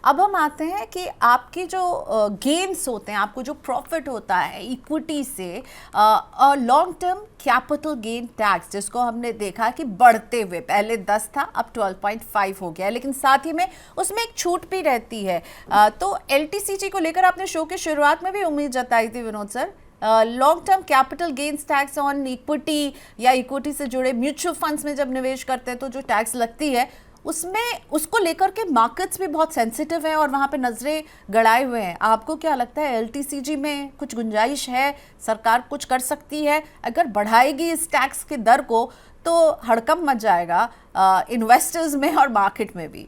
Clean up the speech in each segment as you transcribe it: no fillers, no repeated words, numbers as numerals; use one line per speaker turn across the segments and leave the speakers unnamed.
अब हम आते हैं कि आपके जो गेन्स होते हैं, आपको जो प्रॉफिट होता है इक्विटी से, long term capital gain tax जिसको हमने देखा कि बढ़ते हुए पहले 10 था, अब 12.5 हो गया है, लेकिन साथ ही में उसमें एक छूट भी रहती है। तो एलटीसीजी को लेकर आपने शो की शुरुआत में भी उम्मीद जताई थी Vinod sir, long term capital gains tax on equity या इक्विटी से जुड़े म्यूचुअल फंड्स में जब निवेश करते हैं तो जो टैक्स लगती है उसमें, उसको लेकर के मार्केट्स भी बहुत सेंसिटिव है और वहाँ पे नजरें गड़ाए हुए हैं। आपको क्या लगता है एलटीसीजी में कुछ गुंजाइश है, सरकार कुछ कर सकती है? अगर बढ़ाएगी इस टैक्स के दर को तो हड़कंप मच जाएगा इन्वेस्टर्स में और मार्केट में भी।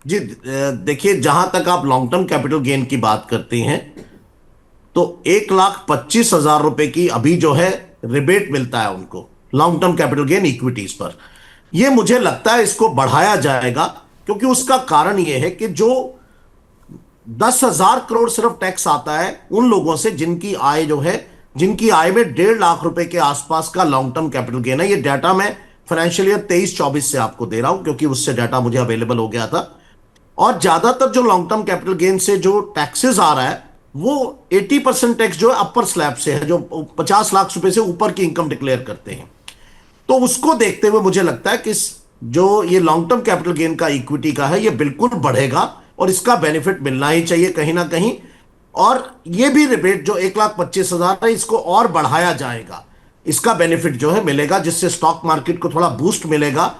जी, देखिए, जहां तक आप लॉन्ग टर्म कैपिटल गेन की बात करती हैं तो 1,25,000 रुपए की अभी जो है रिबेट मिलता है उनको long term capital gain equities पर। यह मुझे लगता है इसको बढ़ाया जाएगा, क्योंकि उसका कारण यह है कि जो 10,000 करोड़ सिर्फ टैक्स आता है उन लोगों से जिनकी आय जो है, जिनकी आय में 1.5 लाख रुपए के आसपास का लॉन्ग टर्म कैपिटल गेन है। ये डाटा मैं फाइनेंशियल ईयर 23-24 से आपको दे रहा हूं, क्योंकि उससे डाटा मुझे अवेलेबल हो गया था। और ज्यादातर जो लॉन्ग टर्म कैपिटल गेन से जो टैक्सेस आ रहा है वो 80% टैक्स जो है अपर स्लैब से है, जो 50 लाख रुपए से ऊपर की इनकम डिक्लेयर करते हैं। तो उसको देखते हुए मुझे लगता है कि जो ये लॉन्ग टर्म कैपिटल गेन का इक्विटी का है ये बिल्कुल बढ़ेगा और इसका बेनिफिट मिलना ही चाहिए कहीं ना कहीं। और ये भी रिबेट जो 1,25,000 है इसको और बढ़ाया जाएगा, इसका बेनिफिट जो है मिलेगा, जिससे स्टॉक मार्केट को थोड़ा बूस्ट मिलेगा।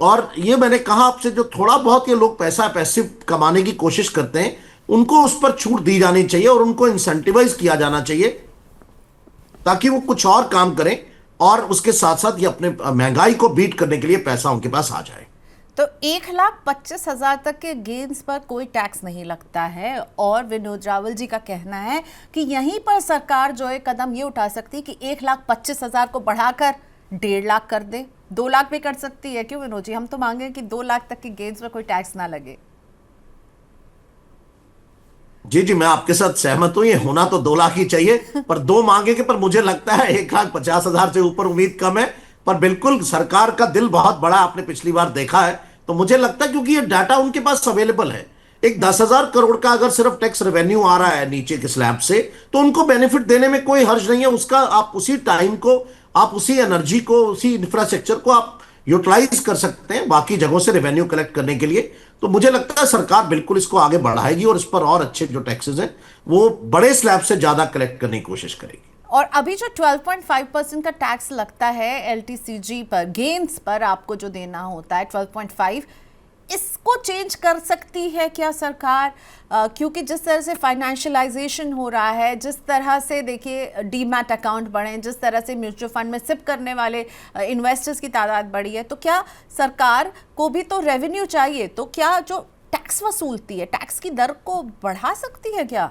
और ये मैंने कहा आपसे, जो थोड़ा बहुत ये लोग पैसा पैसिव कमाने की कोशिश करते हैं उनको उस पर छूट दी जानी चाहिए और उनको इंसेंटिवाइज किया जाना चाहिए, ताकि वो कुछ और काम करें और उसके साथ साथ ये अपने महंगाई को बीट करने के लिए पैसा उनके पास आ जाए।
तो 1,25,000 तक के गेन्स पर कोई टैक्स नहीं लगता है और विनोद रावल जी का कहना है कि यहीं पर सरकार जो है कदम ये उठा सकती है कि 1,25,000 को बढ़ाकर 1.5 लाख कर दे, 2 लाख भी कर सकती है। क्यों विनोद जी? हम तो मांगे कि 2 लाख तक के गेन्स पर कोई टैक्स ना लगे।
जी जी, मैं आपके साथ सहमत हूं, ये होना तो 2 लाख ही चाहिए, पर 2 मांगेंगे, पर मुझे लगता है 1,50,000 से ऊपर उम्मीद कम है। पर बिल्कुल सरकार का दिल बहुत बड़ा, आपने पिछली बार देखा है, तो मुझे लगता है क्योंकि ये डाटा उनके पास अवेलेबल है। एक 10,000 करोड़ का अगर सिर्फ टैक्स रेवेन्यू आ रहा है नीचे के स्लैब से, तो उनको बेनिफिट देने में कोई हर्ज नहीं है। उसका आप उसी टाइम को, आप उसी एनर्जी को, उसी इंफ्रास्ट्रक्चर को आप यूटिलाइज कर सकते हैं बाकी जगहों से रेवेन्यू कलेक्ट करने के लिए। तो मुझे लगता है सरकार बिल्कुल इसको आगे बढ़ाएगी और इस पर और अच्छे जो टैक्सेस हैं वो बड़े स्लैब से ज्यादा कलेक्ट करने की कोशिश करेगी।
और अभी जो 12.5% का टैक्स लगता है एलटीसीजी पर, गेन्स पर आपको जो देना होता है 12.5, इसको चेंज कर सकती है क्या सरकार? क्योंकि जिस तरह से फाइनेंशियलाइजेशन हो रहा है, जिस तरह से देखिए डीमैट अकाउंट बढ़े, जिस तरह से म्यूचुअल फंड में सिप करने वाले इन्वेस्टर्स की तादाद बढ़ी है, तो क्या सरकार को भी तो रेवेन्यू चाहिए? तो क्या जो टैक्स वसूलती है, टैक्स की दर को बढ़ा सकती है क्या?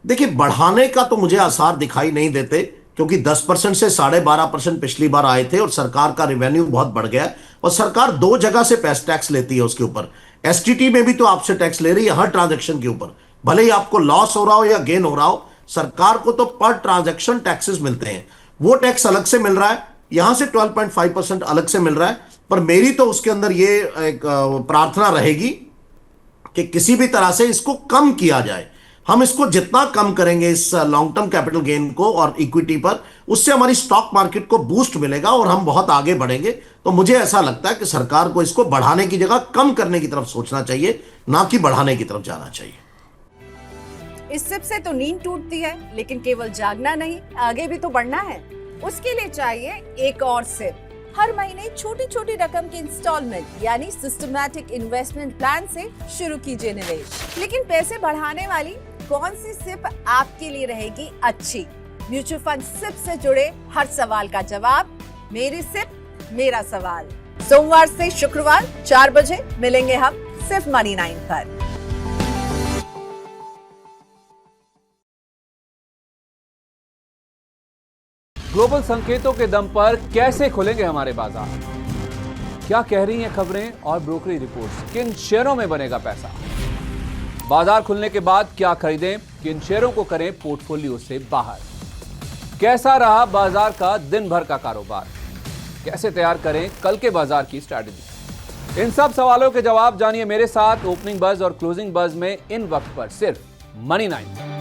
देखिए, बढ़ाने का तो मुझे आसार दिखाई नहीं देते, क्योंकि 10% से 12.5% पिछली बार आए थे और सरकार का रेवेन्यू बहुत बढ़ गया है। और सरकार 2 जगह से टैक्स लेती है उसके ऊपर। एसटीटी में भी तो आपसे टैक्स ले रही है हर ट्रांजैक्शन के ऊपर, भले ही आपको लॉस हो रहा हो या गेन हो रहा हो, सरकार को तो पर ट्रांजैक्शन टैक्सेस मिलते हैं। वो टैक्स अलग से मिल रहा है, यहां से 12.5% अलग से मिल रहा है। पर मेरी तो उसके अंदर ये एक प्रार्थना रहेगी कि किसी भी तरह से इसको कम किया जाए। हम इसको जितना कम करेंगे इस लॉन्ग टर्म कैपिटल गेन को और इक्विटी पर, उससे हमारी स्टॉक मार्केट को बूस्ट मिलेगा और हम बहुत आगे बढ़ेंगे। तो मुझे ऐसा लगता है कि सरकार को इसको बढ़ाने की जगह कम करने की तरफ सोचना चाहिए, ना कि बढ़ाने की तरफ जाना चाहिए।
इस सिप से तो नींद टूटती है, लेकिन केवल जागना नहीं, आगे भी तो बढ़ना है। उसके लिए चाहिए एक और सिप। हर महीने छोटी छोटी रकम की इंस्टॉलमेंट यानी सिस्टमैटिक इन्वेस्टमेंट प्लान से शुरू कीजिए निवेश। लेकिन पैसे बढ़ाने वाली कौन सी सिप आपके लिए रहेगी अच्छी? म्यूचुअल फंड सिप से जुड़े हर सवाल का जवाब मेरी सिप मेरा सवाल। सोमवार से शुक्रवार 4 बजे मिलेंगे हम सिर्फ मनी 9 पर।
ग्लोबल संकेतों के दम पर कैसे खुलेंगे हमारे बाजार? क्या कह रही हैं खबरें और ब्रोकरेज रिपोर्ट्स? किन शेयरों में बनेगा पैसा? बाजार खुलने के बाद क्या खरीदें, किन शेयरों को करें पोर्टफोलियो से बाहर? कैसा रहा बाजार का दिन भर का कारोबार? कैसे तैयार करें कल के बाजार की स्ट्रैटेजी। इन सब सवालों के जवाब जानिए मेरे साथ ओपनिंग बज और क्लोजिंग बज में इन वक्त पर सिर्फ मनी 9।